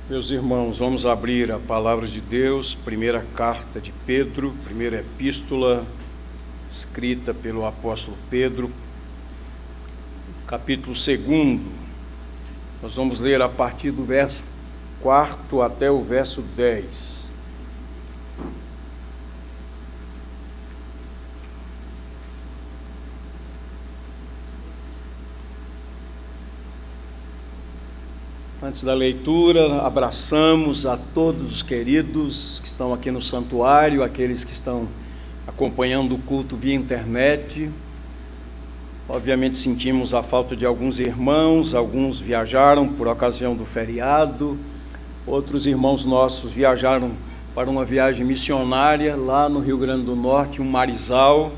Meus irmãos, vamos abrir a palavra de Deus, primeira carta de Pedro, primeira epístola, escrita pelo apóstolo Pedro, capítulo 2. Nós vamos ler a partir do verso 4 até o verso 10. Antes da leitura, abraçamos a todos os queridos que estão aqui no santuário, aqueles que estão acompanhando o culto via internet. Obviamente sentimos a falta de alguns irmãos, alguns viajaram por ocasião do feriado, outros irmãos nossos viajaram para uma viagem missionária lá no Rio Grande do Norte, um marizal,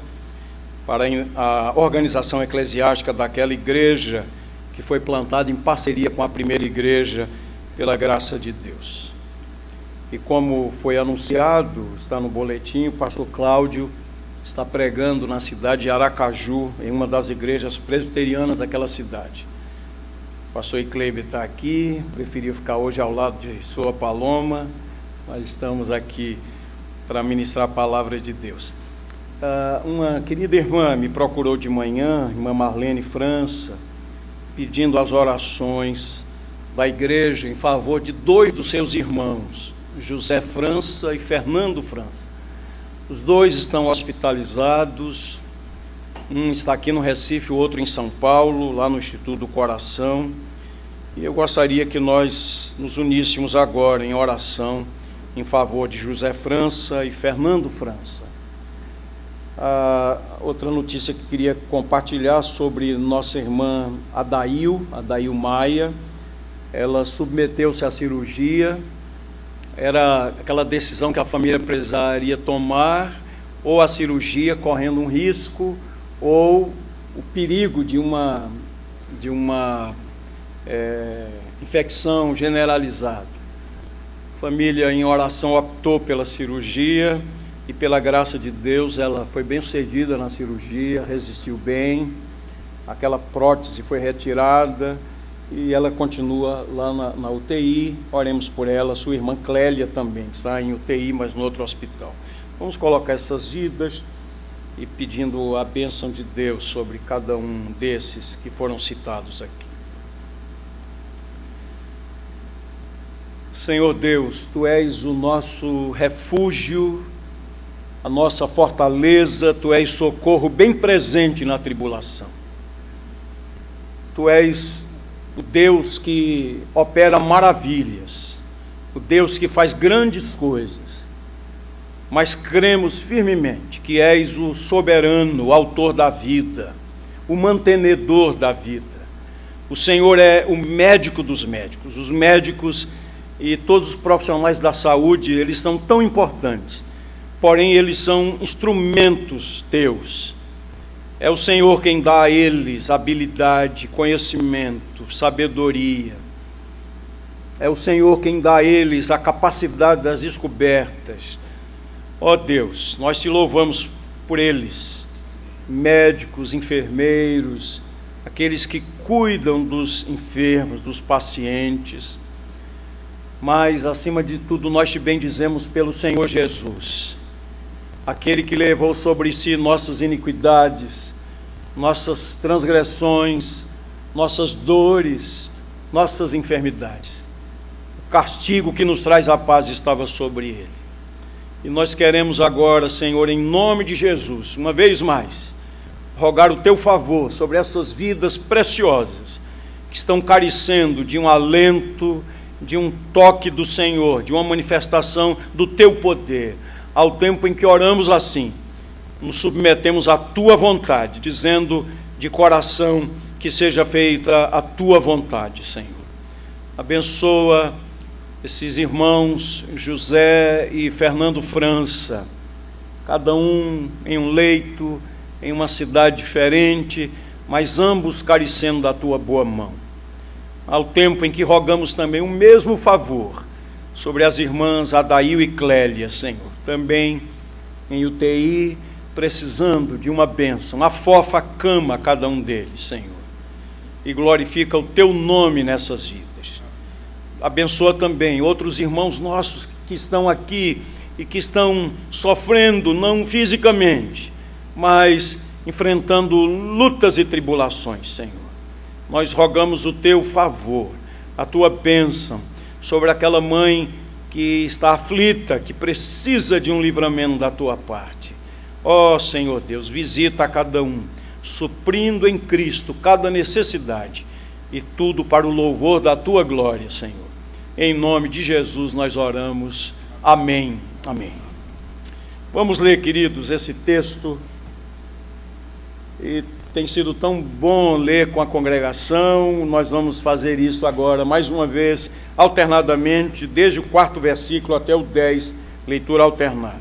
para a organização eclesiástica daquela igreja que foi plantada em parceria com a primeira igreja, pela graça de Deus. E como foi anunciado, está no boletim, o pastor Cláudio está pregando na cidade de Aracaju, em uma das igrejas presbiterianas daquela cidade. O pastor Icleber está aqui, preferiu ficar hoje ao lado de sua Paloma, mas estamos aqui para ministrar a palavra de Deus. Uma querida irmã me procurou de manhã, irmã Marlene França, pedindo as orações da igreja em favor de dois dos seus irmãos, José França e Fernando França. Os dois estão hospitalizados, um está aqui no Recife, o outro em São Paulo, lá no Instituto do Coração, e eu gostaria que nós nos uníssemos agora em oração em favor de José França e Fernando França. Outra notícia que queria compartilhar sobre nossa irmã Adail Maia. Ela submeteu-se à cirurgia. Era aquela decisão que a família precisaria tomar, ou a cirurgia correndo um risco, ou o perigo de uma infecção generalizada. A família, em oração, optou pela cirurgia. E pela graça de Deus, ela foi bem sucedida na cirurgia, resistiu bem, aquela prótese foi retirada e ela continua lá na UTI. Oremos por ela, sua irmã Clélia também, que está em UTI, mas no outro hospital. Vamos colocar essas vidas e pedindo a bênção de Deus sobre cada um desses que foram citados aqui. Senhor Deus, Tu és o nosso refúgio, a nossa fortaleza, Tu és socorro bem presente na tribulação. Tu és o Deus que opera maravilhas, o Deus que faz grandes coisas, mas cremos firmemente que és o soberano, o autor da vida, o mantenedor da vida. O Senhor é o médico dos médicos. Os médicos e todos os profissionais da saúde, eles são tão importantes, porém eles são instrumentos Teus. É o Senhor quem dá a eles habilidade, conhecimento, sabedoria. É o Senhor quem dá a eles a capacidade das descobertas. Ó Deus, nós Te louvamos por eles, médicos, enfermeiros, aqueles que cuidam dos enfermos, dos pacientes. Mas, acima de tudo, nós Te bendizemos pelo Senhor Jesus, aquele que levou sobre si nossas iniquidades, nossas transgressões, nossas dores, nossas enfermidades. O castigo que nos traz a paz estava sobre Ele. E nós queremos agora, Senhor, em nome de Jesus, uma vez mais, rogar o Teu favor sobre essas vidas preciosas, que estão carecendo de um alento, de um toque do Senhor, de uma manifestação do Teu poder. Ao tempo em que oramos assim, nos submetemos à Tua vontade, dizendo de coração que seja feita a Tua vontade, Senhor. Abençoa esses irmãos José e Fernando França, cada um em um leito, em uma cidade diferente, mas ambos carecendo da Tua boa mão. Ao tempo em que rogamos também o mesmo favor sobre as irmãs Adail e Clélia, Senhor, também em UTI, precisando de uma bênção. Afofa a cama a cada um deles, Senhor, e glorifica o Teu nome nessas vidas. abençoa também outros irmãos nossos que estão aqui e que estão sofrendo, não fisicamente, mas enfrentando lutas e tribulações, Senhor. Nós rogamos o teu favor, a tua bênção sobre aquela mãe que está aflita, que precisa de um livramento da tua parte. Ó Senhor Deus, visita a cada um, suprindo em Cristo cada necessidade, e tudo para o louvor da tua glória, Senhor. Em nome de Jesus nós oramos. Amém. Amém. Vamos ler, queridos, esse texto. E tem sido tão bom ler com a congregação. Nós vamos fazer isso agora, mais uma vez, alternadamente, desde o 4º versículo até o 10, leitura alternada.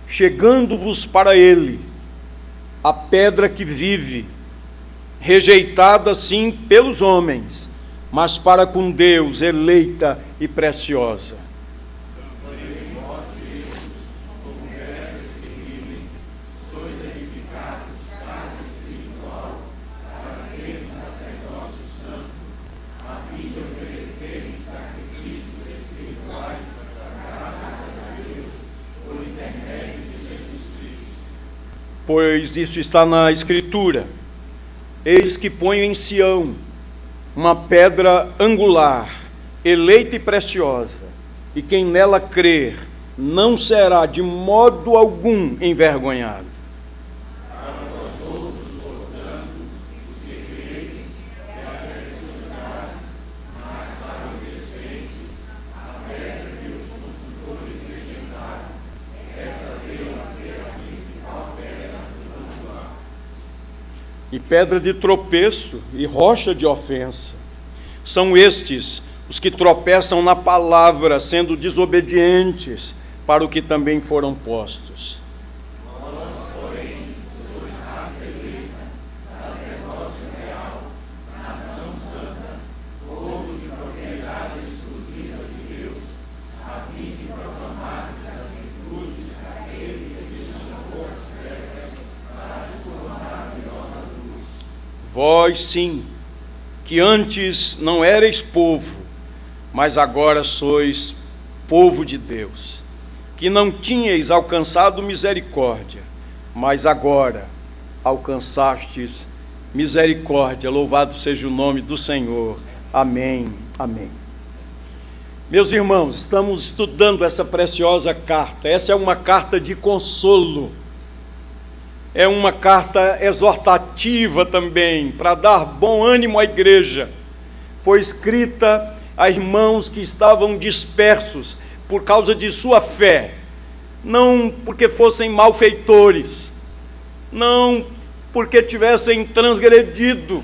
Chegando-vos para ele, a pedra que vive, rejeitada sim pelos homens, mas para com Deus eleita e preciosa. Pois isso está na Escritura. Eis que ponho em Sião uma pedra angular, eleita e preciosa, e quem nela crer não será de modo algum envergonhado. E pedra de tropeço e rocha de ofensa. São estes os que tropeçam na palavra, sendo desobedientes para o que também foram postos. Vós sim, que antes não erais povo, mas agora sois povo de Deus, que não tinhais alcançado misericórdia, mas agora alcançastes misericórdia. Louvado seja o nome do Senhor. Amém. Amém. Meus irmãos, estamos estudando essa preciosa carta. Essa é uma carta de consolo. É uma carta exortativa também, para dar bom ânimo à igreja. Foi escrita a irmãos que estavam dispersos por causa de sua fé, não porque fossem malfeitores, não porque tivessem transgredido,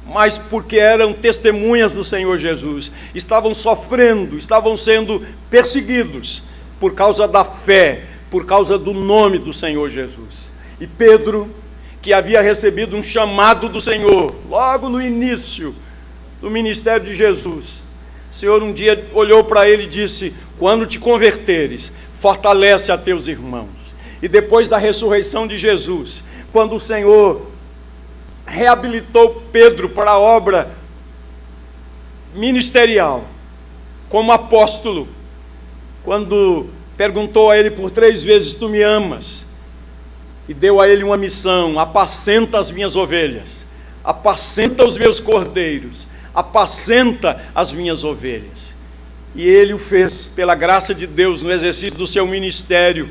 mas porque eram testemunhas do Senhor Jesus. Estavam sofrendo, estavam sendo perseguidos por causa da fé, por causa do nome do Senhor Jesus. E Pedro, que havia recebido um chamado do Senhor, logo no início do ministério de Jesus, o Senhor um dia olhou para ele e disse: quando te converteres, fortalece a teus irmãos. E depois da ressurreição de Jesus, quando o Senhor reabilitou Pedro para a obra ministerial, como apóstolo, quando perguntou a ele por 3 vezes: tu me amas? E deu a ele uma missão: apacenta as minhas ovelhas, apacenta os meus cordeiros, apacenta as minhas ovelhas. E ele o fez pela graça de Deus no exercício do seu ministério.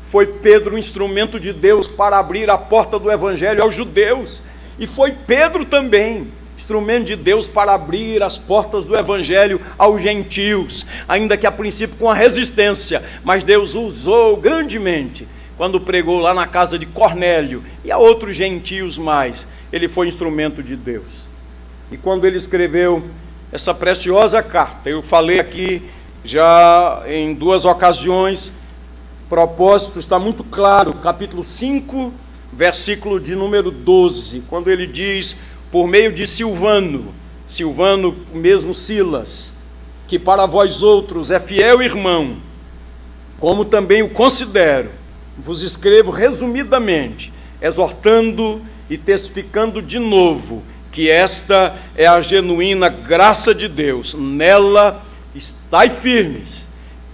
Foi Pedro um instrumento de Deus para abrir a porta do evangelho aos judeus, e foi Pedro também instrumento de Deus para abrir as portas do evangelho aos gentios, ainda que a princípio com a resistência, mas Deus o usou grandemente quando pregou lá na casa de Cornélio e a outros gentios mais. Ele foi instrumento de Deus. E quando ele escreveu essa preciosa carta, eu falei aqui já em 2 ocasiões, o propósito está muito claro, capítulo 5, versículo de número 12, quando ele diz: por meio de Silvano, mesmo Silas, que para vós outros é fiel irmão, como também o considero, vos escrevo resumidamente, exortando e testificando de novo, que porque esta é a genuína graça de Deus. Nela estai firmes.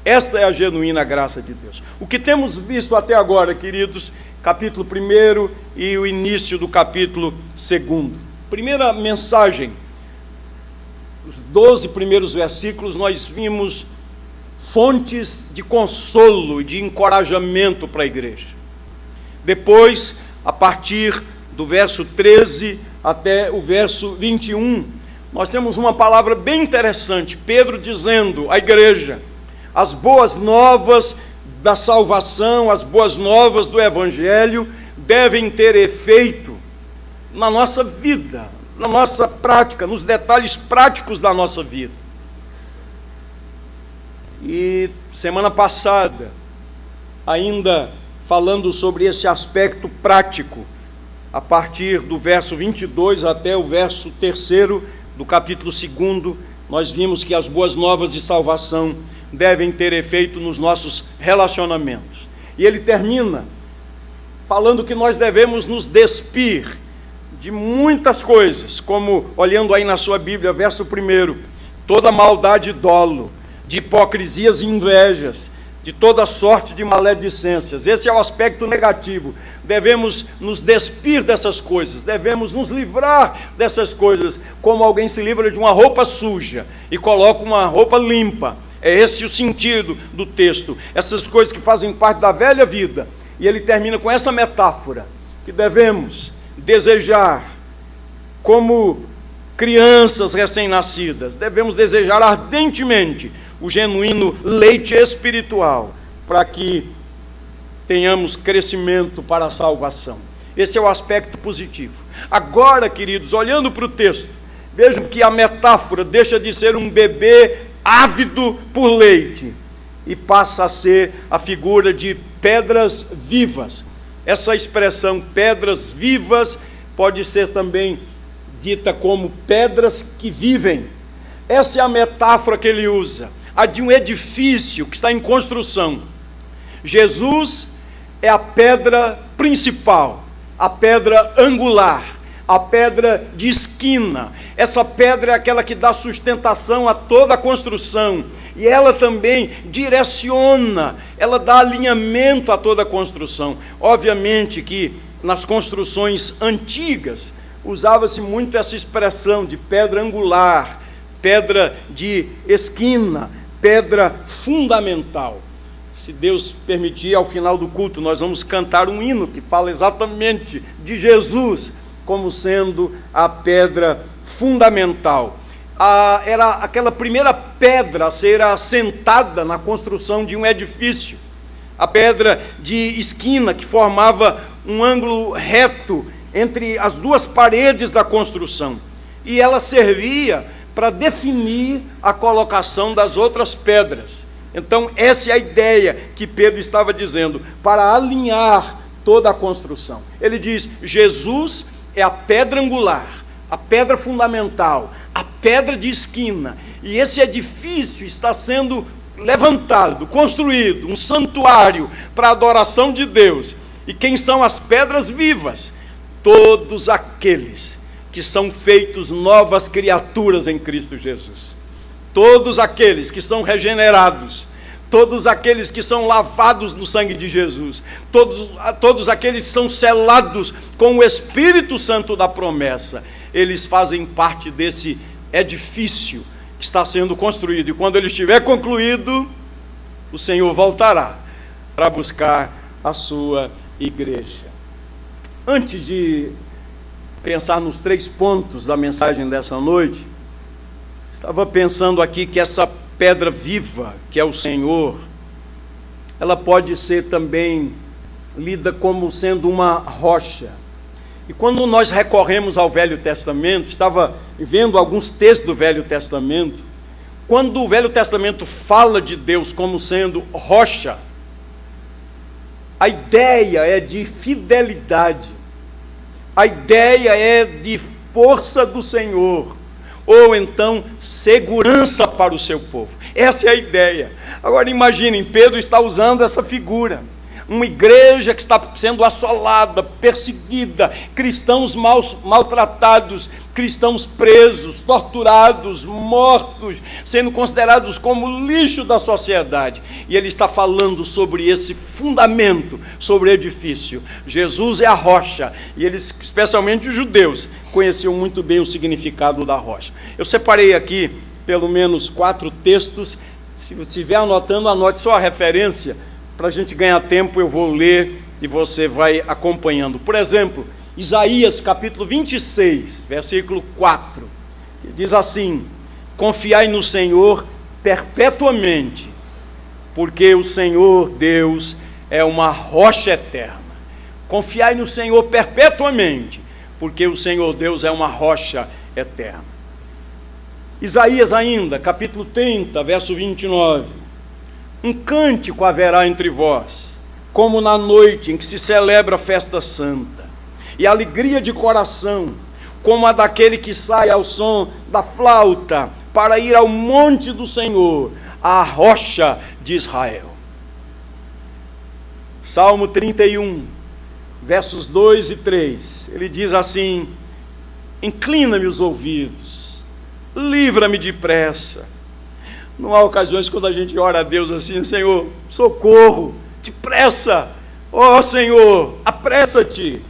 Esta é a genuína graça de Deus. O que temos visto até agora, queridos, capítulo 1 e o início do capítulo 2. Primeira mensagem, os 12 primeiros versículos, nós vimos fontes de consolo e de encorajamento para a igreja. Depois, a partir do verso 13 até o verso 21, nós temos uma palavra bem interessante, Pedro dizendo à igreja: as boas novas da salvação, as boas novas do Evangelho devem ter efeito na nossa vida, na nossa prática, nos detalhes práticos da nossa vida. E semana passada, ainda falando sobre esse aspecto prático, a partir do verso 22 até o verso 3 do capítulo 2, nós vimos que as boas novas de salvação devem ter efeito nos nossos relacionamentos. E ele termina falando que nós devemos nos despir de muitas coisas, como, olhando aí na sua Bíblia, verso 1, toda maldade e dolo, de hipocrisias e invejas, de toda sorte de maledicências. Esse é o aspecto negativo. Devemos nos despir dessas coisas, devemos nos livrar dessas coisas, como alguém se livra de uma roupa suja e coloca uma roupa limpa. É esse o sentido do texto, essas coisas que fazem parte da velha vida. E ele termina com essa metáfora, que devemos desejar como crianças recém-nascidas, devemos desejar ardentemente o genuíno leite espiritual, para que tenhamos crescimento para a salvação. Esse é o aspecto positivo. Agora, queridos, olhando para o texto, vejam que a metáfora deixa de ser um bebê ávido por leite e passa a ser a figura de pedras vivas. Essa expressão pedras vivas pode ser também dita como pedras que vivem. Essa é a metáfora que ele usa, a de um edifício que está em construção. Jesus é a pedra principal, a pedra angular, a pedra de esquina. Essa pedra é aquela que dá sustentação a toda a construção, e ela também direciona, ela dá alinhamento a toda a construção. Obviamente que nas construções antigas usava-se muito essa expressão de pedra angular, pedra de esquina, pedra fundamental. Se Deus permitir, ao final do culto, nós vamos cantar um hino que fala exatamente de Jesus como sendo a pedra fundamental. Era aquela primeira pedra a ser assentada na construção de um edifício. A pedra de esquina que formava um ângulo reto entre as duas paredes da construção. E ela servia para definir a colocação das outras pedras. Então, essa é a ideia que Pedro estava dizendo, para alinhar toda a construção. Ele diz: Jesus é a pedra angular, a pedra fundamental, a pedra de esquina, e esse edifício está sendo levantado, construído, um santuário para a adoração de Deus. E quem são as pedras vivas? Todos aqueles que são feitos novas criaturas em Cristo Jesus. Todos aqueles que são regenerados, todos aqueles que são lavados no sangue de Jesus, todos aqueles que são selados com o Espírito Santo da promessa, eles fazem parte desse edifício que está sendo construído. E quando ele estiver concluído, o Senhor voltará para buscar a sua igreja. Antes de pensar nos 3 pontos da mensagem dessa noite, estava pensando aqui que essa pedra viva, que é o Senhor, ela pode ser também lida como sendo uma rocha. E quando nós recorremos ao Velho Testamento, estava vendo alguns textos do Velho Testamento, quando o Velho Testamento fala de Deus como sendo rocha, a ideia é de fidelidade, a ideia é de força do Senhor, ou então segurança para o seu povo. Essa é a ideia. Agora imaginem, Pedro está usando essa figura. uma igreja que está sendo assolada, perseguida, cristãos maltratados, cristãos presos, torturados, mortos, sendo considerados como lixo da sociedade. E ele está falando sobre esse fundamento, sobre o edifício. Jesus é a rocha, e eles, especialmente os judeus, conheciam muito bem o significado da rocha. Eu separei aqui pelo menos 4 textos. Se você estiver anotando, anote só a referência. Para a gente ganhar tempo, eu vou ler e você vai acompanhando. Por exemplo, Isaías capítulo 26, versículo 4, que diz assim: confiai no Senhor perpetuamente, porque o Senhor Deus é uma rocha eterna. Confiai no Senhor perpetuamente, porque o Senhor Deus é uma rocha eterna. Isaías ainda, capítulo 30, verso 29. Um cântico haverá entre vós, como na noite em que se celebra a festa santa, e alegria de coração, como a daquele que sai ao som da flauta, para ir ao monte do Senhor, à rocha de Israel. Salmo 31, versos 2 e 3, ele diz assim: inclina-me os ouvidos, livra-me depressa. Não há ocasiões quando a gente ora a Deus assim: Senhor, socorro, depressa, ó Senhor, apressa-te,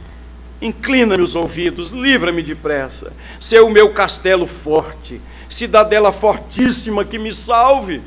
inclina-me os ouvidos, livra-me depressa, ser o meu castelo forte, cidadela fortíssima que me salve,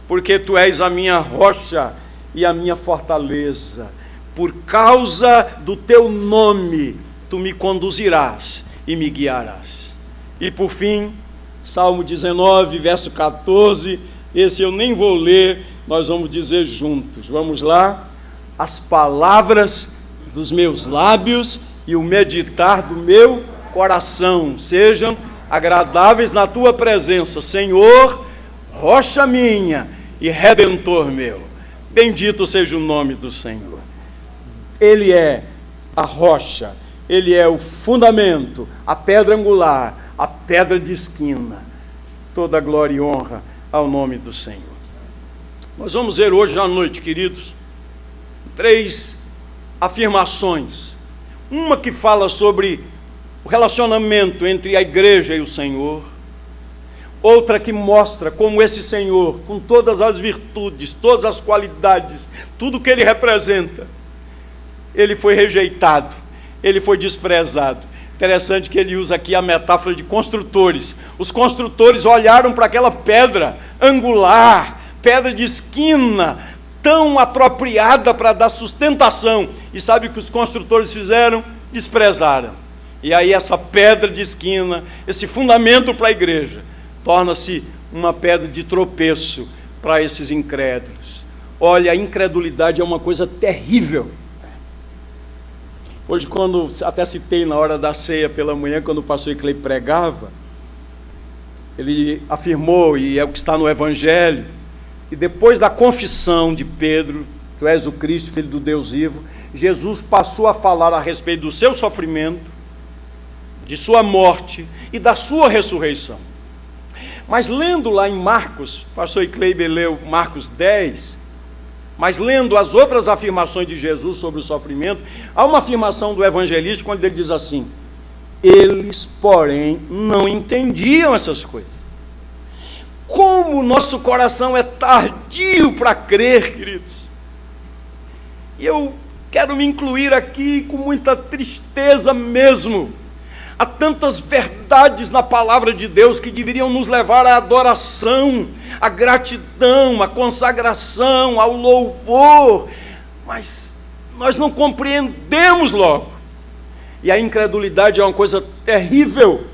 porque Tu és a minha rocha e a minha fortaleza, por causa do Teu nome, Tu me conduzirás e me guiarás. E por fim, Salmo 19, verso 14, esse eu nem vou ler, nós vamos dizer juntos. Vamos lá. As palavras dos meus lábios e o meditar do meu coração sejam agradáveis na Tua presença, Senhor, rocha minha e redentor meu. Bendito seja o nome do Senhor. Ele é a rocha, Ele é o fundamento, a pedra angular, a pedra de esquina. Toda glória e honra ao nome do Senhor. Nós vamos ver hoje à noite, queridos, 3 afirmações. Uma que fala sobre o relacionamento entre a igreja e o Senhor. Outra que mostra como esse Senhor, com todas as virtudes, todas as qualidades, tudo que Ele representa, Ele foi rejeitado, Ele foi desprezado. Interessante que ele usa aqui a metáfora de construtores. Os construtores olharam para aquela pedra angular, pedra de esquina, tão apropriada para dar sustentação. E sabe o que os construtores fizeram? Desprezaram. E aí essa pedra de esquina, esse fundamento para a igreja, torna-se uma pedra de tropeço para esses incrédulos. Olha, a incredulidade é uma coisa terrível. Hoje, quando até citei na hora da ceia pela manhã, quando o pastor Clay pregava, ele afirmou, e é o que está no Evangelho, que depois da confissão de Pedro, Tu és o Cristo, Filho do Deus vivo, Jesus passou a falar a respeito do seu sofrimento, de sua morte e da sua ressurreição. Mas lendo lá em Marcos, o pastor Clay leu Marcos 10, mas lendo as outras afirmações de Jesus sobre o sofrimento, há uma afirmação do evangelista quando ele diz assim: eles, porém, não entendiam essas coisas. Como o nosso coração é tardio para crer, queridos. E eu quero me incluir aqui com muita tristeza mesmo. Há tantas verdades na palavra de Deus que deveriam nos levar à adoração, à gratidão, à consagração, ao louvor, mas nós não compreendemos logo. E a incredulidade é uma coisa terrível,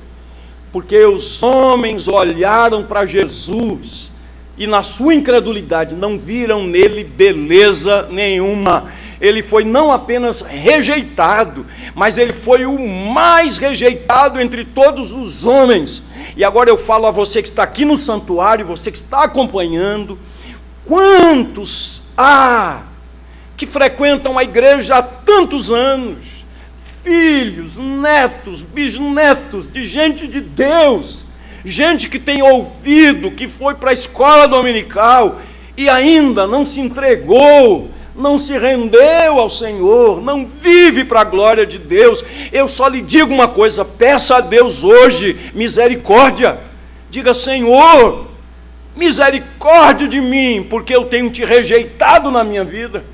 porque os homens olharam para Jesus e na sua incredulidade não viram nele beleza nenhuma. Ele foi não apenas rejeitado, mas ele foi o mais rejeitado entre todos os homens. E agora eu falo a você que está aqui no santuário, você que está acompanhando, quantos há que frequentam a igreja há tantos anos, filhos, netos, bisnetos de gente de Deus, gente que tem ouvido, que foi para a escola dominical e ainda não se entregou, não se rendeu ao Senhor, não vive para a glória de Deus, eu só lhe digo uma coisa: peça a Deus hoje misericórdia. Diga: Senhor, misericórdia de mim, porque eu tenho te rejeitado na minha vida,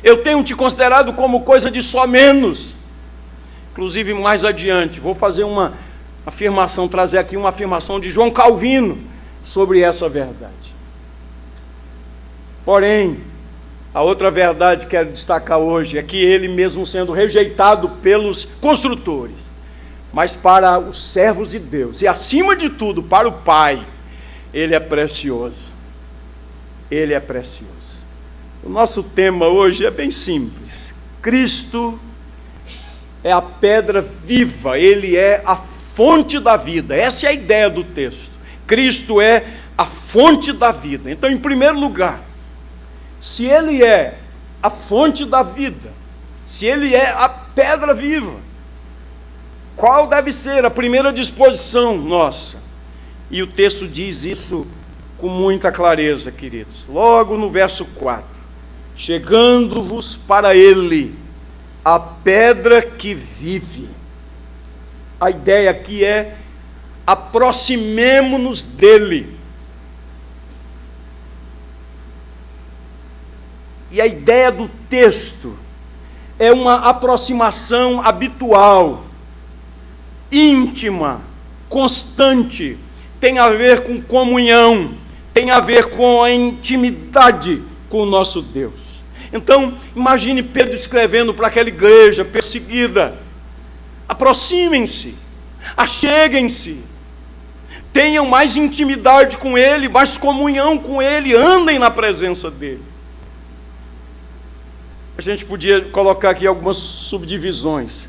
eu tenho te considerado como coisa de só menos. Inclusive, mais adiante, vou fazer uma afirmação, trazer aqui uma afirmação de João Calvino sobre essa verdade. Porém, a outra verdade que quero destacar hoje é que ele, mesmo sendo rejeitado pelos construtores, mas para os servos de Deus, e acima de tudo para o Pai, ele é precioso. Ele é precioso. O nosso tema hoje é bem simples: Cristo é a pedra viva, ele é a fonte da vida. Essa é a ideia do texto. Cristo é a fonte da vida. Então, em primeiro lugar, se ele é a fonte da vida, se ele é a pedra viva, qual deve ser a primeira disposição nossa? E o texto diz isso com muita clareza, queridos. Logo no verso 4: chegando-vos para ele, a pedra que vive. A ideia aqui é: aproximemo-nos dele. E a ideia do texto é uma aproximação habitual, íntima, constante, tem a ver com comunhão, tem a ver com a intimidade com o nosso Deus. Então, imagine Pedro escrevendo para aquela igreja perseguida: aproximem-se, acheguem-se, tenham mais intimidade com ele, mais comunhão com ele, andem na presença dele. A gente podia colocar aqui algumas subdivisões.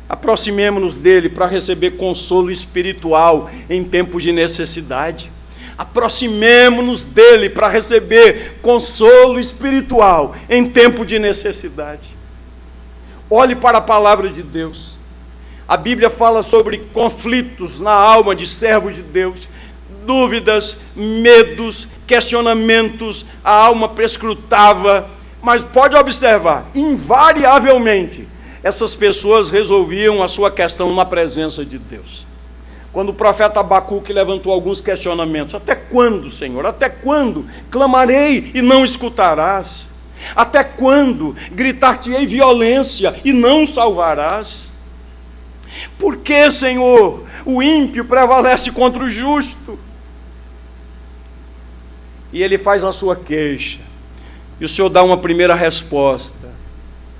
Aproximemo-nos dele para receber consolo espiritual em tempos de necessidade. Aproximemo-nos dele para receber consolo espiritual em tempo de necessidade. Olhe para a palavra de Deus. A Bíblia fala sobre conflitos na alma de servos de Deus, dúvidas, medos, questionamentos, a alma perscrutava. Mas pode observar, invariavelmente, essas pessoas resolviam a sua questão na presença de Deus. Quando o profeta Abacuque levantou alguns questionamentos: até quando, Senhor? Até quando clamarei e não escutarás? Até quando gritar-te-ei violência e não salvarás? Por que, Senhor, o ímpio prevalece contra o justo? E ele faz a sua queixa. E o Senhor dá uma primeira resposta: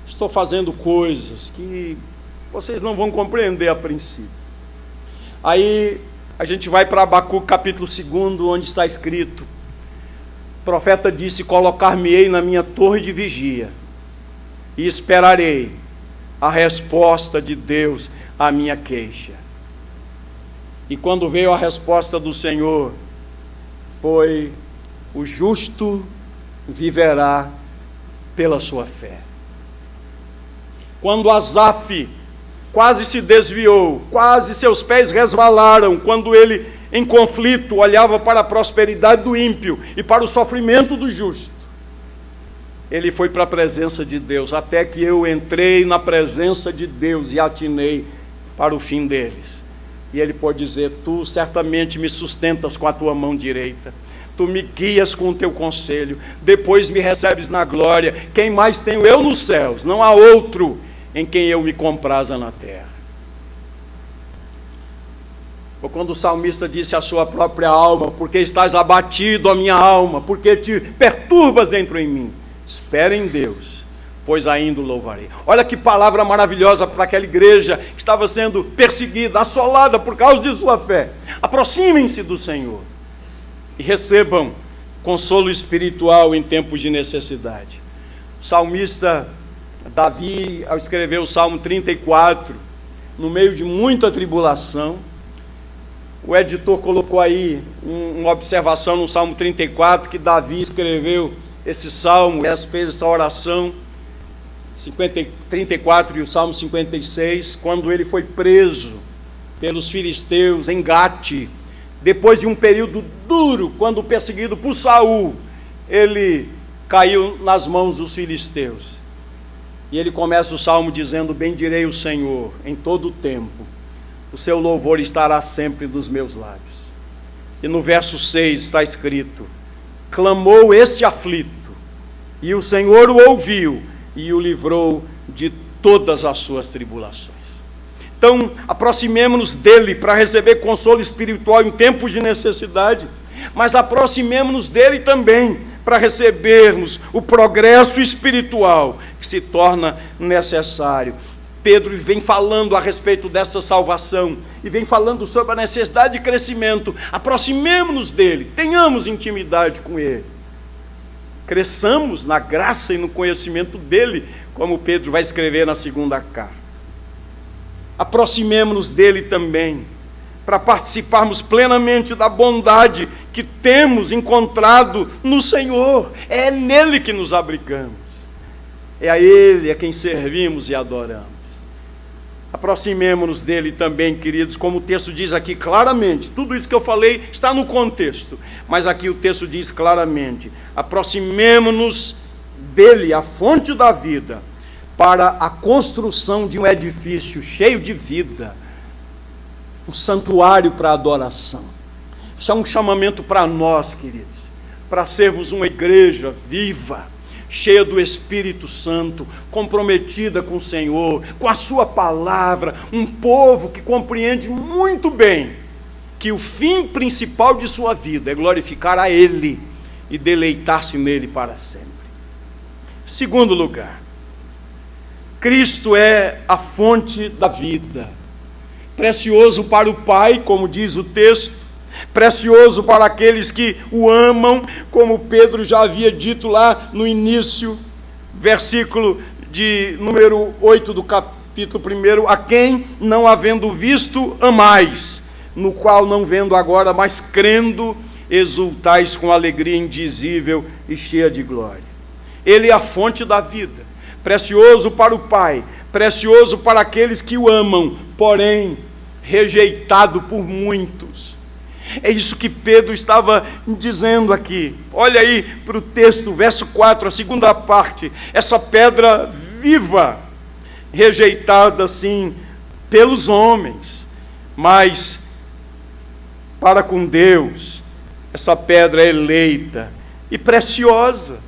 estou fazendo coisas que vocês não vão compreender a princípio. Aí a gente vai para Abacuque capítulo 2, onde está escrito: o profeta disse: colocar-me-ei na minha torre de vigia e esperarei a resposta de Deus à minha queixa. E quando veio a resposta do Senhor, foi: o justo viverá pela sua fé. Quando Asaf quase se desviou, quase seus pés resvalaram, quando ele, em conflito, olhava para a prosperidade do ímpio e para o sofrimento do justo, ele foi para a presença de Deus, até que eu entrei na presença de Deus e atinei para o fim deles. E ele pode dizer: tu certamente me sustentas com a tua mão direita, tu me guias com o teu conselho, depois me recebes na glória. Quem mais tenho eu nos céus? Não há outro em quem eu me compraza na terra. Ou quando o salmista disse à sua própria alma: porque estás abatido, a minha alma, porque te perturbas dentro em mim? Espera em Deus, pois ainda o louvarei. Olha que palavra maravilhosa para aquela igreja que estava sendo perseguida, assolada por causa de sua fé. Aproximem-se do Senhor e recebam consolo espiritual em tempos de necessidade. O salmista Davi, ao escrever o Salmo 34, no meio de muita tribulação, o editor colocou aí uma observação no Salmo 34, que Davi escreveu esse salmo, fez essa oração, 34 e o Salmo 56, quando ele foi preso pelos filisteus em Gate, depois de um período duro, quando perseguido por Saul, ele caiu nas mãos dos filisteus. E ele começa o salmo dizendo: bendirei o Senhor em todo o tempo, o seu louvor estará sempre nos meus lábios. E no verso 6 está escrito: clamou este aflito, e o Senhor o ouviu e o livrou de todas as suas tribulações. Então, aproximemo-nos dele para receber consolo espiritual em tempos de necessidade, mas aproximemo-nos dele também para recebermos o progresso espiritual que se torna necessário. Pedro vem falando a respeito dessa salvação e vem falando sobre a necessidade de crescimento. Aproximemo-nos dele, tenhamos intimidade com ele, cresçamos na graça e no conhecimento dele, como Pedro vai escrever na segunda carta. Aproximemo-nos dele também, para participarmos plenamente da bondade que temos encontrado no Senhor. É nele que nos abrigamos, é a ele a quem servimos e adoramos. Aproximemo-nos dele também, queridos, como o texto diz aqui claramente. Tudo isso que eu falei está no contexto, mas aqui o texto diz claramente: aproximemo-nos dele, a fonte da vida, para a construção de um edifício cheio de vida, um santuário para adoração. Isso é um chamamento para nós, queridos, para sermos uma igreja viva, cheia do Espírito Santo, comprometida com o Senhor, com a sua palavra, um povo que compreende muito bem que o fim principal de sua vida é glorificar a Ele e deleitar-se nele para sempre. Segundo lugar, Cristo é a fonte da vida, precioso para o Pai, como diz o texto, precioso para aqueles que o amam, como Pedro já havia dito lá no início, versículo de número 8 do capítulo 1, a quem, não havendo visto, amais, no qual não vendo agora, mas crendo, exultais com alegria indizível e cheia de glória. Ele é a fonte da vida, precioso para o Pai, precioso para aqueles que o amam, porém rejeitado por muitos. É isso que Pedro estava dizendo aqui. Olha aí para o texto, verso 4, a segunda parte. Essa pedra viva, rejeitada sim pelos homens, mas para com Deus, essa pedra é eleita e preciosa.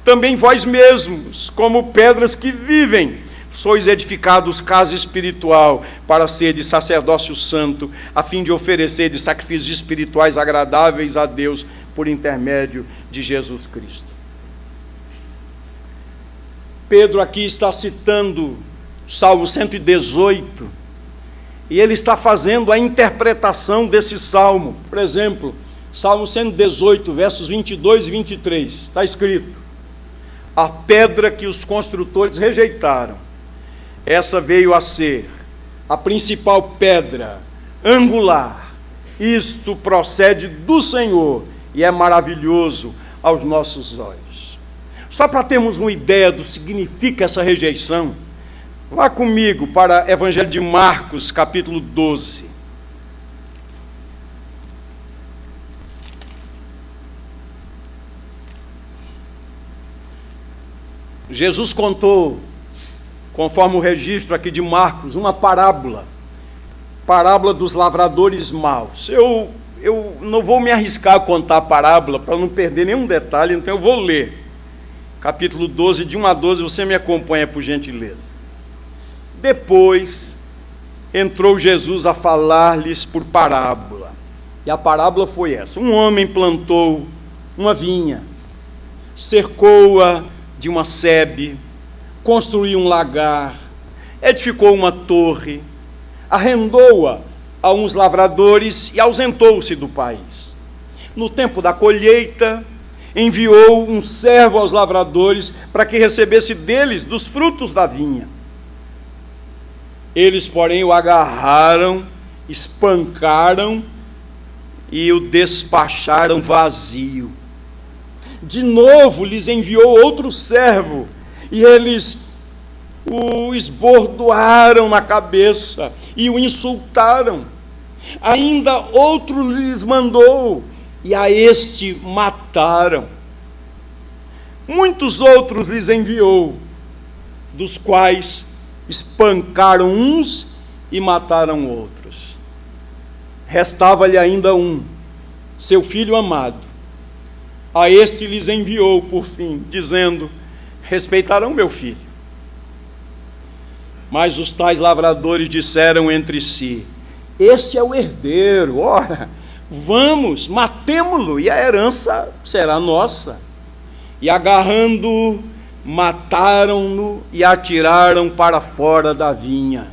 Também vós mesmos, como pedras que vivem, sois edificados casa espiritual, para ser de sacerdócio santo, a fim de oferecer de sacrifícios espirituais agradáveis a Deus, por intermédio de Jesus Cristo. Pedro aqui está citando Salmo 118, e ele está fazendo a interpretação desse salmo. Por exemplo, Salmo 118, versos 22 e 23, está escrito: a pedra que os construtores rejeitaram, essa veio a ser a principal pedra angular. Isto procede do Senhor e é maravilhoso aos nossos olhos. Só para termos uma ideia do que significa essa rejeição, vá comigo para o Evangelho de Marcos, capítulo 12. Jesus contou, conforme o registro aqui de Marcos, uma parábola dos lavradores maus. Eu não vou me arriscar a contar a parábola para não perder nenhum detalhe, então eu vou ler. Capítulo 12, de 1 a 12, você me acompanha por gentileza. Depois entrou Jesus a falar-lhes por parábola. E a parábola foi essa: um homem plantou uma vinha, cercou-a de uma sebe, construiu um lagar, edificou uma torre, arrendou-a a uns lavradores e ausentou-se do país. No tempo da colheita, enviou um servo aos lavradores para que recebesse deles dos frutos da vinha. Eles, porém, o agarraram, espancaram e o despacharam vazio. De novo lhes enviou outro servo, e eles o esbordoaram na cabeça e o insultaram. Ainda outro lhes mandou, e a este mataram. muitos outros lhes enviou, dos quais espancaram uns e mataram outros. Restava-lhe ainda um, seu filho amado. A este lhes enviou, por fim, dizendo: respeitarão meu filho. Mas os tais lavradores disseram entre si: este é o herdeiro, ora, vamos, matemo-lo, e a herança será nossa. E agarrando-o, mataram-no e atiraram para fora da vinha.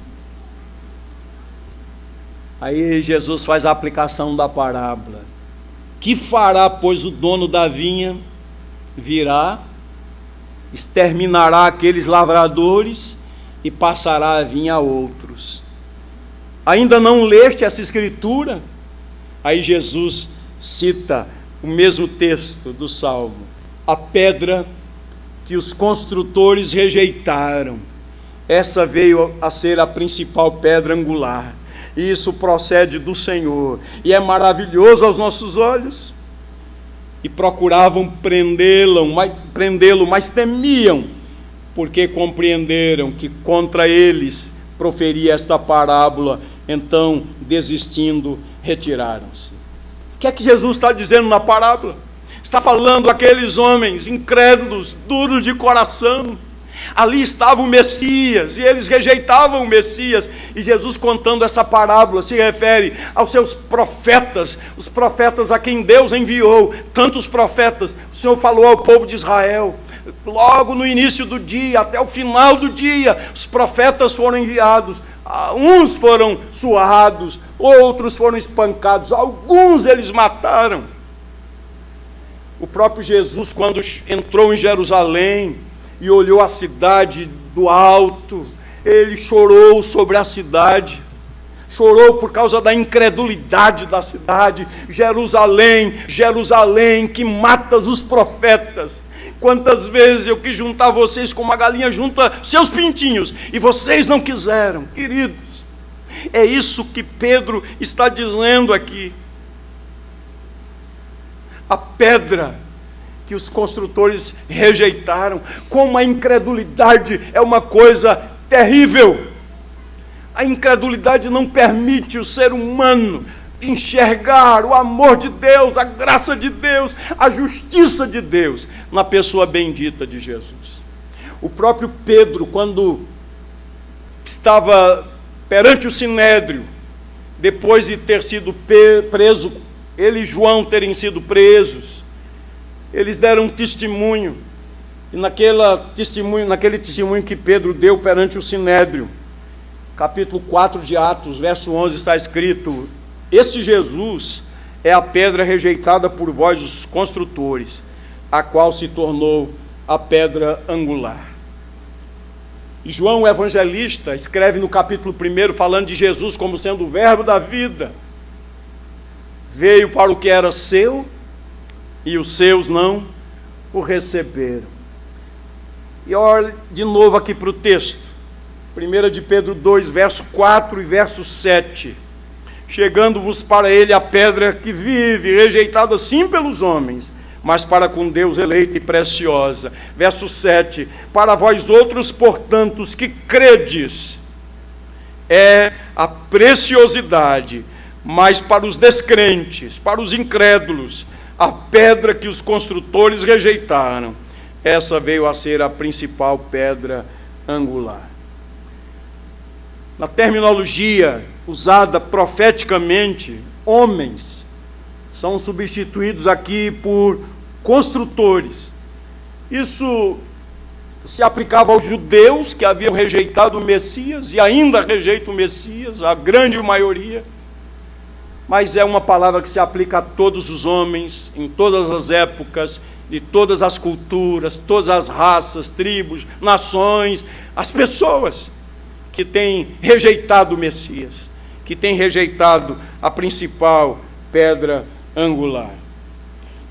Aí Jesus faz a aplicação da parábola. Que fará, pois, o dono da vinha? Virá, exterminará aqueles lavradores e passará a vinha a outros. Ainda não leste essa escritura? Aí Jesus cita o mesmo texto do Salmo: a pedra que os construtores rejeitaram, essa veio a ser a principal pedra angular. E isso procede do Senhor, e é maravilhoso aos nossos olhos. E procuravam prendê-lo, mas temiam, porque compreenderam que contra eles proferia esta parábola. Então, desistindo, retiraram-se. O que é que Jesus está dizendo na parábola? Está falando àqueles homens incrédulos, duros de coração. Ali estava o Messias, e eles rejeitavam o Messias. E Jesus, contando essa parábola, se refere aos seus profetas, os profetas a quem Deus enviou. Tantos profetas, o Senhor falou ao povo de Israel. Logo no início do dia, até o final do dia, os profetas foram enviados. Uns foram surrados, outros foram espancados, alguns eles mataram. O próprio Jesus, quando entrou em Jerusalém e olhou a cidade do alto, ele chorou sobre a cidade, chorou por causa da incredulidade da cidade. Jerusalém, Jerusalém, que matas os profetas. Quantas vezes eu quis juntar vocês como uma galinha junta seus pintinhos, e vocês não quiseram. Queridos, é isso que Pedro está dizendo aqui. A pedra que os construtores rejeitaram, como a incredulidade é uma coisa terrível. A incredulidade não permite o ser humano enxergar o amor de Deus, a graça de Deus, a justiça de Deus na pessoa bendita de Jesus. O próprio Pedro, quando estava perante o Sinédrio, depois de ter sido preso, ele e João terem sido presos, eles deram um testemunho, e naquele testemunho que Pedro deu perante o Sinédrio, capítulo 4 de Atos, verso 11, está escrito: esse Jesus é a pedra rejeitada por vós, os construtores, a qual se tornou a pedra angular. E João, o evangelista, escreve no capítulo 1, falando de Jesus como sendo o verbo da vida. Veio para o que era seu, e os seus não o receberam. E olha de novo aqui para o texto, 1 de Pedro 2, verso 4 e verso 7. Chegando-vos para ele a pedra que vive, rejeitada sim pelos homens, mas para com Deus eleita e preciosa. Verso 7. Para vós outros, portanto, os que credes, é a preciosidade, mas para os descrentes, para os incrédulos, a pedra que os construtores rejeitaram, essa veio a ser a principal pedra angular. Na terminologia usada profeticamente, homens são substituídos aqui por construtores. Isso se aplicava aos judeus que haviam rejeitado o Messias e ainda rejeitam o Messias, a grande maioria. Mas é uma palavra que se aplica a todos os homens, em todas as épocas, de todas as culturas, todas as raças, tribos, nações, as pessoas que têm rejeitado o Messias, que têm rejeitado a principal pedra angular.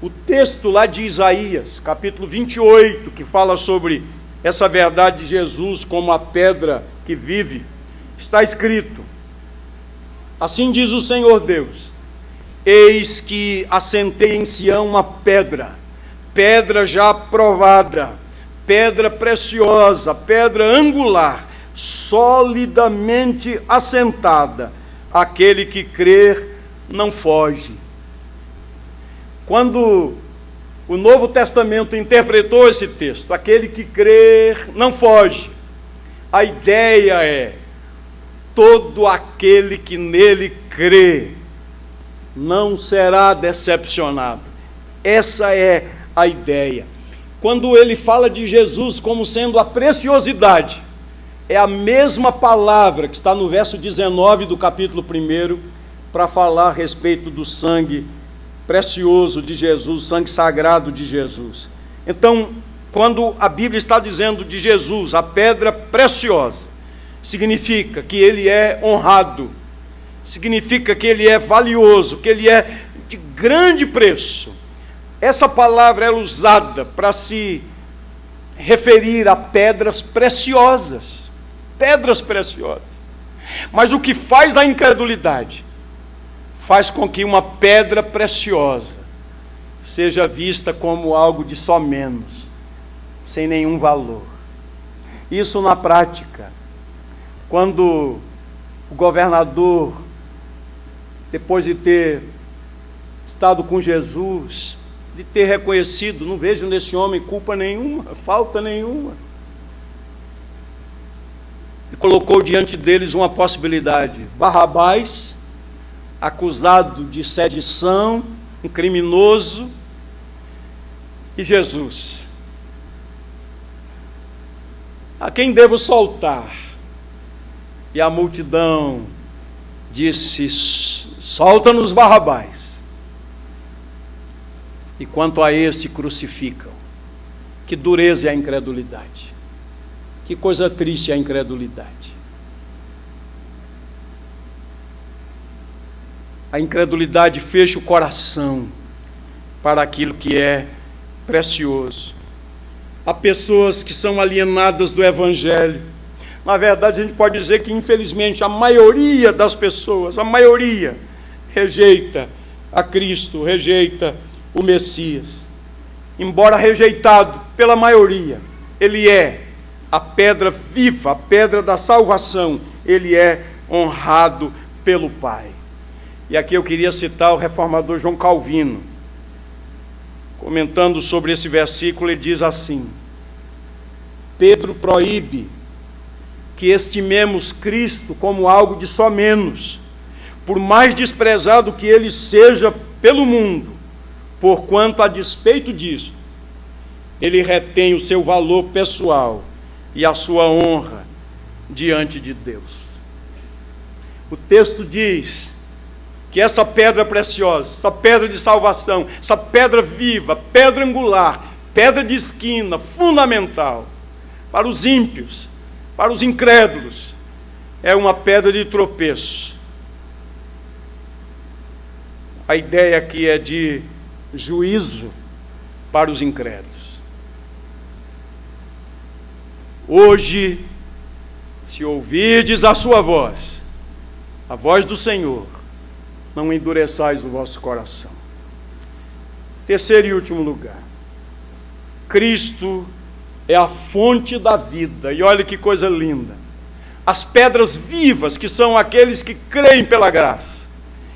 O texto lá de Isaías, capítulo 28, que fala sobre essa verdade de Jesus como a pedra que vive, está escrito: assim diz o Senhor Deus: eis que assentei em Sião uma pedra, pedra já provada, pedra preciosa, pedra angular, solidamente assentada. Aquele que crer não foge. Quando o Novo Testamento interpretou esse texto, aquele que crer não foge, a ideia é: todo aquele que nele crê não será decepcionado. Essa é a ideia. Quando ele fala de Jesus como sendo a preciosidade, é a mesma palavra que está no verso 19 do capítulo 1, para falar a respeito do sangue precioso de Jesus, sangue sagrado de Jesus. Então, quando a Bíblia está dizendo de Jesus, a pedra preciosa, significa que ele é honrado, significa que ele é valioso, que ele é de grande preço. Essa palavra é usada para se referir a pedras preciosas. Pedras preciosas. Mas o que faz a incredulidade? Faz com que uma pedra preciosa seja vista como algo de só menos, sem nenhum valor. Isso na prática, quando o governador, depois de ter estado com Jesus, de ter reconhecido, não vejo nesse homem culpa nenhuma, falta nenhuma, e colocou diante deles uma possibilidade: Barrabás, acusado de sedição, um criminoso, e Jesus. A quem devo soltar? E a multidão disse: solta-nos Barrabás. E quanto a este, crucificam. Que dureza é a incredulidade. Que coisa triste é a incredulidade. A incredulidade fecha o coração para aquilo que é precioso. Há pessoas que são alienadas do Evangelho. Na verdade, a gente pode dizer que, infelizmente, a maioria das pessoas, a maioria, rejeita a Cristo, rejeita o Messias. Embora rejeitado pela maioria, ele é a pedra viva, a pedra da salvação. Ele é honrado pelo Pai. E aqui eu queria citar o reformador João Calvino. Comentando sobre esse versículo, ele diz assim: Pedro proíbe que estimemos Cristo como algo de só menos, por mais desprezado que ele seja pelo mundo, porquanto, a despeito disso, ele retém o seu valor pessoal e a sua honra diante de Deus. O texto diz que essa pedra preciosa, essa pedra de salvação, essa pedra viva, pedra angular, pedra de esquina, fundamental, para os ímpios, para os incrédulos, é uma pedra de tropeço. A ideia aqui é de juízo para os incrédulos. Hoje, se ouvirdes a sua voz, a voz do Senhor, não endureçais o vosso coração. Terceiro e último lugar, Cristo é a fonte da vida. E olha que coisa linda. As pedras vivas, que são aqueles que creem pela graça,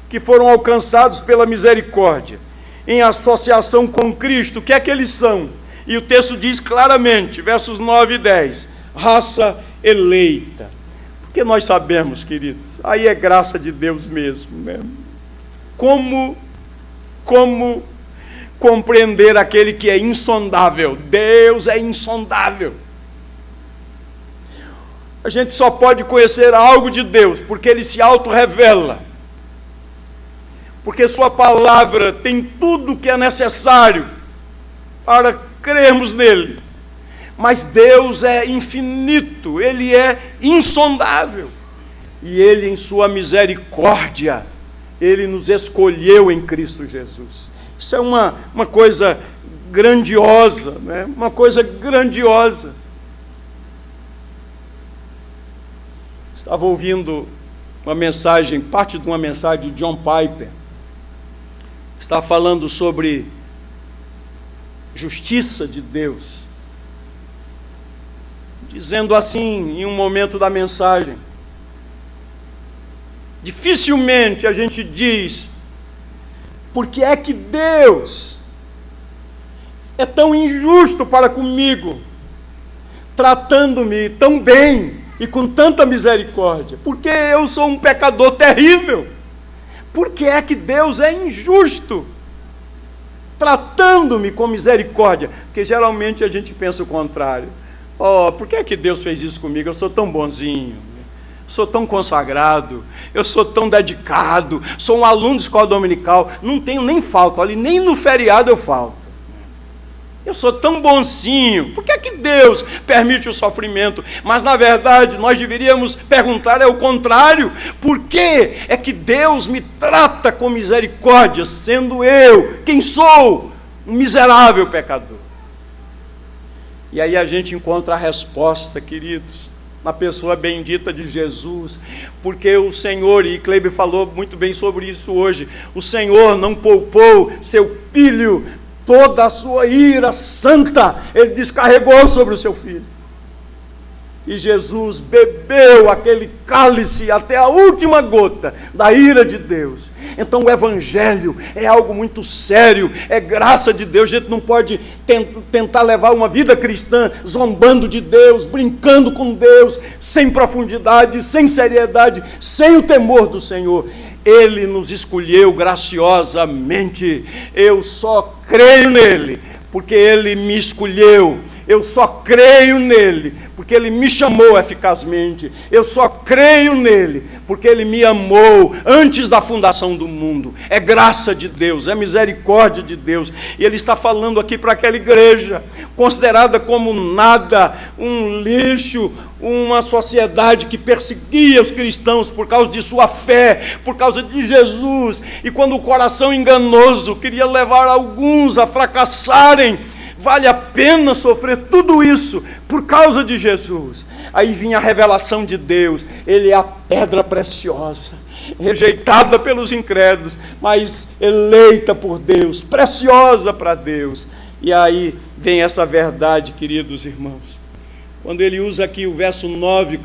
que foram alcançados pela misericórdia, em associação com Cristo, o que é que eles são? E o texto diz claramente, versos 9 e 10, raça eleita. Porque nós sabemos, queridos, aí é graça de Deus mesmo, né? Como compreender aquele que é insondável? Deus é insondável. A gente só pode conhecer algo de Deus porque Ele se auto-revela, porque Sua palavra tem tudo o que é necessário para crermos nele. Mas Deus é infinito, Ele é insondável, e Ele, em Sua misericórdia, Ele nos escolheu em Cristo Jesus. Isso é uma coisa grandiosa, né? Uma coisa grandiosa. Estava ouvindo uma mensagem, parte de uma mensagem de John Piper. Estava falando sobre justiça de Deus, dizendo assim em um momento da mensagem: dificilmente a gente diz, por que é que Deus é tão injusto para comigo, tratando-me tão bem e com tanta misericórdia? Porque eu sou um pecador terrível. Por que é que Deus é injusto, tratando-me com misericórdia? Porque geralmente a gente pensa o contrário. Por que é que Deus fez isso comigo? Eu sou tão bonzinho, sou tão consagrado, eu sou tão dedicado, sou um aluno de escola dominical, não tenho nem falta, olha, nem no feriado eu falto. Eu sou tão bonzinho, por que é que Deus permite o sofrimento? Mas, na verdade, nós deveríamos perguntar o contrário: por que é que Deus me trata com misericórdia, sendo eu, quem sou, um miserável pecador? E aí a gente encontra a resposta, queridos, na pessoa bendita de Jesus, porque o Senhor, e Kleber falou muito bem sobre isso hoje, o Senhor não poupou seu Filho. Toda a sua ira santa Ele descarregou sobre o seu Filho. E Jesus bebeu aquele cálice até a última gota da ira de Deus. Então o Evangelho é algo muito sério, é graça de Deus. A gente não pode tentar levar uma vida cristã zombando de Deus, brincando com Deus, sem profundidade, sem seriedade, sem o temor do Senhor. Ele nos escolheu graciosamente. Eu só creio nele, porque ele me escolheu. Eu só creio nele, porque ele me chamou eficazmente. Eu só creio nele, porque ele me amou antes da fundação do mundo. É graça de Deus, é misericórdia de Deus. E ele está falando aqui para aquela igreja, considerada como nada, um lixo, uma sociedade que perseguia os cristãos por causa de sua fé, por causa de Jesus. E quando o coração enganoso queria levar alguns a fracassarem, vale a pena sofrer tudo isso por causa de Jesus. Aí vinha a revelação de Deus. Ele é a pedra preciosa, rejeitada pelos incrédulos, mas eleita por Deus, preciosa para Deus. E aí vem essa verdade, queridos irmãos. Quando ele usa aqui o verso 9,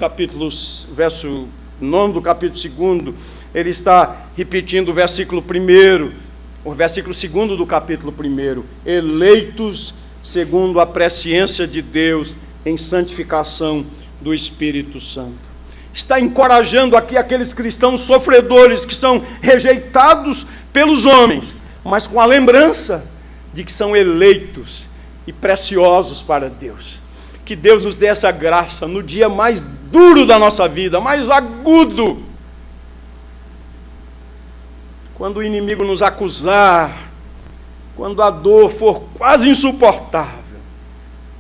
verso 9 do capítulo 2, ele está repetindo o versículo 1, o versículo 2 do capítulo 1, eleitos segundo a presciência de Deus em santificação do Espírito Santo. Está encorajando aqui aqueles cristãos sofredores que são rejeitados pelos homens, mas com a lembrança de que são eleitos e preciosos para Deus. Que Deus nos dê essa graça no dia mais duro da nossa vida, mais agudo, quando o inimigo nos acusar, quando a dor for quase insuportável,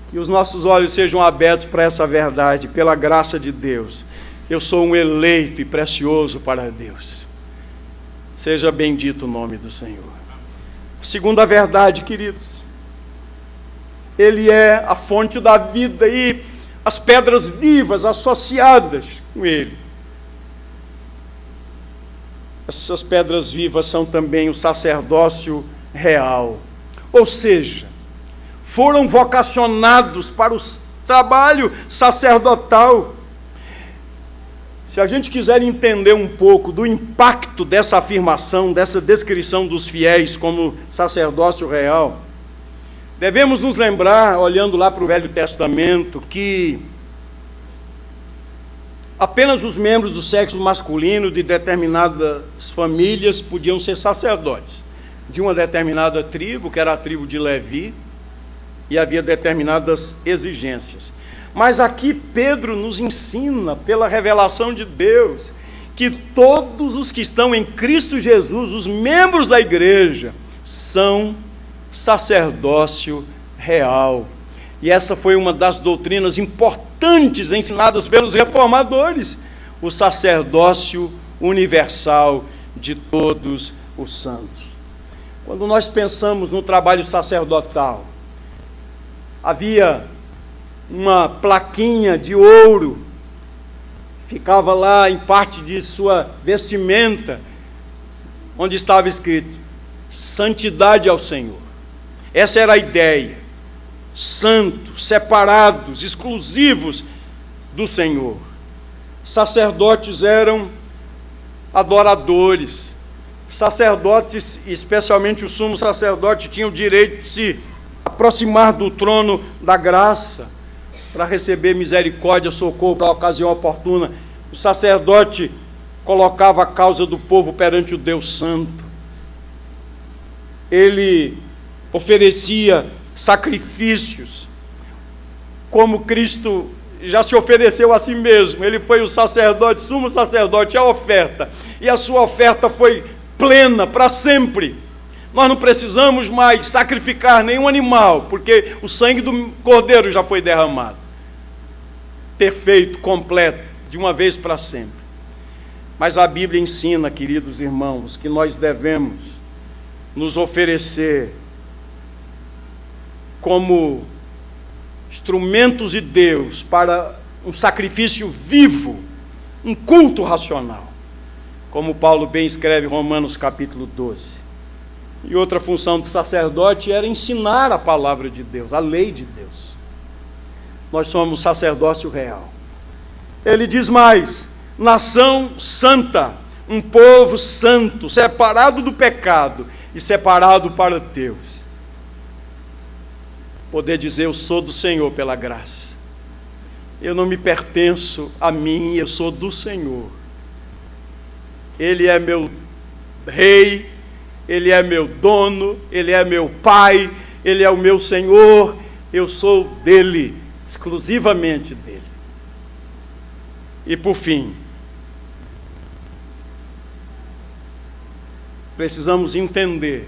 que os nossos olhos sejam abertos para essa verdade, pela graça de Deus. Eu sou um eleito e precioso para Deus. Seja bendito o nome do Senhor. A segunda verdade, queridos, Ele é a fonte da vida e as pedras vivas associadas com Ele. Essas pedras vivas são também o sacerdócio real, ou seja, foram vocacionados para o trabalho sacerdotal. Se a gente quiser entender um pouco do impacto dessa afirmação, dessa descrição dos fiéis como sacerdócio real, devemos nos lembrar, olhando lá para o Velho Testamento, que apenas os membros do sexo masculino de determinadas famílias podiam ser sacerdotes de uma determinada tribo, que era a tribo de Levi, e havia determinadas exigências. Mas aqui Pedro nos ensina, pela revelação de Deus, que todos os que estão em Cristo Jesus, os membros da igreja, são sacerdócio real. E essa foi uma das doutrinas importantes ensinadas pelos reformadores, o sacerdócio universal de todos os santos. Quando nós pensamos no trabalho sacerdotal, havia uma plaquinha de ouro, ficava lá em parte de sua vestimenta, onde estava escrito: santidade ao Senhor. Essa era a ideia. Santos, separados, exclusivos do Senhor. Sacerdotes eram adoradores. Sacerdotes, especialmente o sumo sacerdote, tinham o direito de se aproximar do trono da graça para receber misericórdia, socorro para a ocasião oportuna. O sacerdote colocava a causa do povo perante o Deus Santo. Ele oferecia sacrifícios, como Cristo já se ofereceu a si mesmo. Ele foi o sacerdote, sumo sacerdote, a oferta, e a sua oferta foi plena para sempre. Nós não precisamos mais sacrificar nenhum animal, porque o sangue do cordeiro já foi derramado, perfeito, completo, de uma vez para sempre. Mas a Bíblia ensina, queridos irmãos, que nós devemos nos oferecer como instrumentos de Deus para um sacrifício vivo, um culto racional, como Paulo bem escreve em Romanos capítulo 12. E outra função do sacerdote era ensinar a palavra de Deus, a lei de Deus. Nós somos sacerdócio real. Ele diz mais: nação santa, um povo santo, separado do pecado e separado para Deus. Poder dizer: eu sou do Senhor pela graça. Eu não me pertenço a mim, eu sou do Senhor. Ele é meu rei, Ele é meu dono, Ele é meu pai, Ele é o meu Senhor. Eu sou dele, exclusivamente dele. E por fim, precisamos entender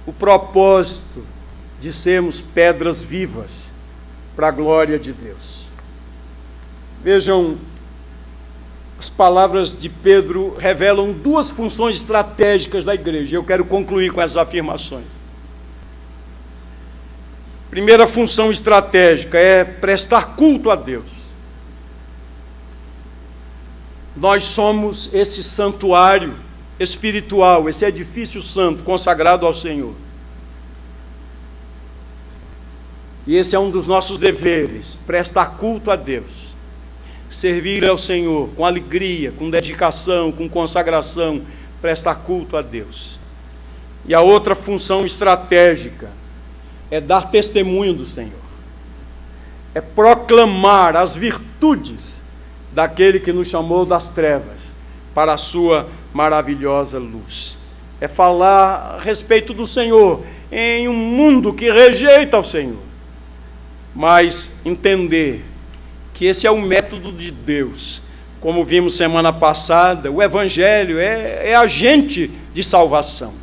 o propósito de sermos pedras vivas para a glória de Deus. Vejam, as palavras de Pedro revelam duas funções estratégicas da igreja. Eu quero concluir com essas afirmações. Primeira função estratégica é prestar culto a Deus. Nós somos esse santuário espiritual, esse edifício santo consagrado ao Senhor. E esse é um dos nossos deveres, prestar culto a Deus, servir ao Senhor com alegria, com dedicação, com consagração, prestar culto a Deus. E a outra função estratégica é dar testemunho do Senhor, é proclamar as virtudes daquele que nos chamou das trevas para a sua maravilhosa luz. É falar a respeito do Senhor em um mundo que rejeita o Senhor, mas entender que esse é o método de Deus. Como vimos semana passada, o Evangelho é agente de salvação.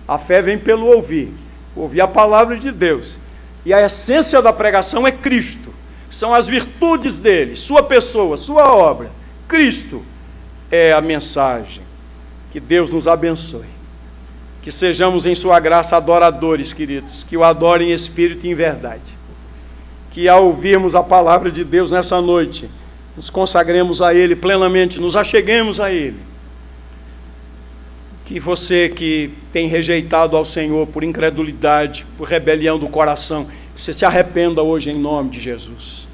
A fé vem pelo ouvir a palavra de Deus. E a essência da pregação é Cristo. São as virtudes dele, sua pessoa, sua obra. Cristo é a mensagem. Que Deus nos abençoe. Que sejamos em sua graça adoradores, queridos, que o adorem em espírito e em verdade. Que ao ouvirmos a palavra de Deus nessa noite, nos consagremos a Ele plenamente, nos acheguemos a Ele. Que você que tem rejeitado ao Senhor por incredulidade, por rebelião do coração, você se arrependa hoje em nome de Jesus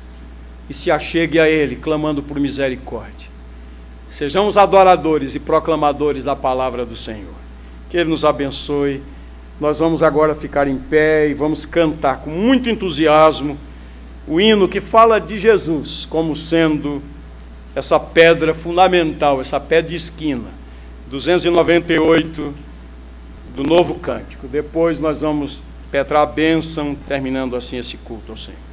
e se achegue a Ele, clamando por misericórdia. Sejamos adoradores e proclamadores da palavra do Senhor. Que Ele nos abençoe. Nós vamos agora ficar em pé e vamos cantar com muito entusiasmo o hino que fala de Jesus como sendo essa pedra fundamental, essa pedra de esquina, 298 do Novo Cântico. Depois nós vamos petrar a bênção, terminando assim esse culto ao Senhor.